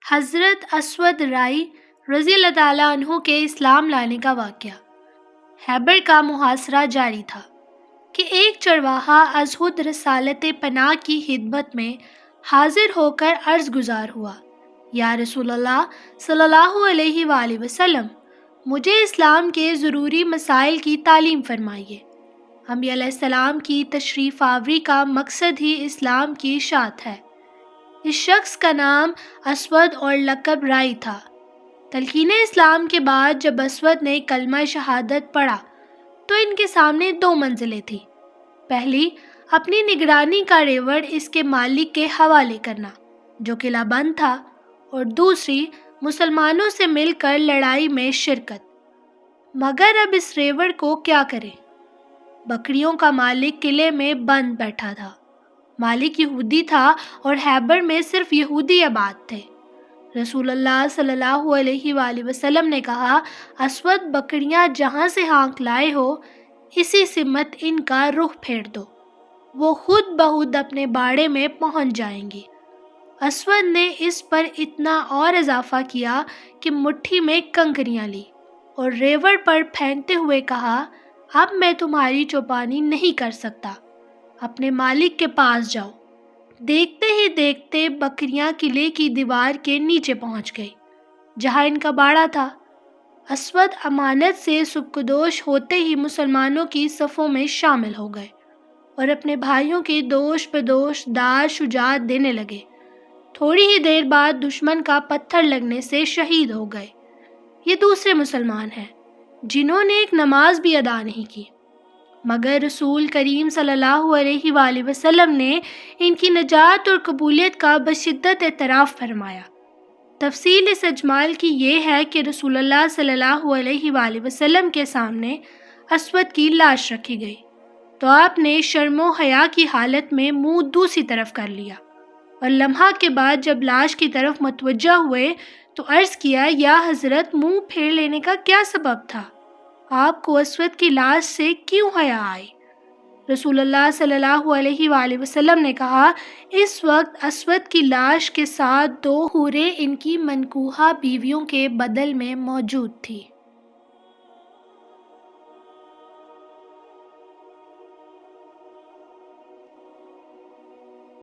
حضرت اسود رائی رضی اللہ تعالیٰ عنہ کے اسلام لانے کا واقعہ۔ خیبر کا محاصرہ جاری تھا کہ ایک چرواہا از خود رسالت پناہ کی خدمت میں حاضر ہو کر عرض گزار ہوا، یا رسول اللہ صلی اللہ علیہ وآلہ وسلم، مجھے اسلام کے ضروری مسائل کی تعلیم فرمائیے۔ انبیاء علیہ السلام کی تشریف آوری کا مقصد ہی اسلام کی اشاعت ہے۔ اس شخص کا نام اسود اور لقب رائی تھا۔ تلقین اسلام کے بعد جب اسود نے کلمہ شہادت پڑھا تو ان کے سامنے دو منزلیں تھیں۔ پہلی، اپنی نگرانی کا ریوڑ اس کے مالک کے حوالے کرنا جو قلعہ بند تھا، اور دوسری، مسلمانوں سے مل کر لڑائی میں شرکت۔ مگر اب اس ریوڑ کو کیا کریں؟ بکریوں کا مالک قلعے میں بند بیٹھا تھا۔ مالک یہودی تھا اور خیبر میں صرف یہودی آباد تھے۔ رسول اللہ صلی اللہ علیہ وآلہ وسلم نے کہا، اسود، بکریاں جہاں سے ہانک لائے ہو اسی سمت ان کا رخ پھیر دو، وہ خود بخود اپنے باڑے میں پہنچ جائیں گی۔ اسود نے اس پر اتنا اور اضافہ کیا کہ مٹھی میں کنکریاں لی اور ریوڑ پر پھینکتے ہوئے کہا، اب میں تمہاری چوپانی نہیں کر سکتا، اپنے مالک کے پاس جاؤ۔ دیکھتے ہی دیکھتے بکریاں قلعے کی دیوار کے نیچے پہنچ گئی جہاں ان کا باڑا تھا۔ اسود امانت سے سبکدوش ہوتے ہی مسلمانوں کی صفوں میں شامل ہو گئے اور اپنے بھائیوں کی دوش بدوش دار شجاعت دینے لگے۔ تھوڑی ہی دیر بعد دشمن کا پتھر لگنے سے شہید ہو گئے۔ یہ دوسرے مسلمان ہیں جنہوں نے ایک نماز بھی ادا نہیں کی، مگر رسول کریم صلی اللہ علیہ وآلہ وسلم نے ان کی نجات اور قبولیت کا بشدت اعتراف فرمایا۔ تفصیل اس اجمال کی یہ ہے کہ رسول اللہ صلی اللہ علیہ وآلہ وسلم کے سامنے اسود کی لاش رکھی گئی تو آپ نے شرم و حیا کی حالت میں منہ دوسری طرف کر لیا، اور لمحہ کے بعد جب لاش کی طرف متوجہ ہوئے تو عرض کیا، یا حضرت، منہ پھیر لینے کا کیا سبب تھا؟ آپ کو اسود کی لاش سے کیوں حیا آئی؟ رسول اللہ صلی اللہ علیہ وآلہ وسلم نے کہا، اس وقت اسود کی لاش کے ساتھ دو حوریں ان کی منکوحہ بیویوں کے بدل میں موجود تھی۔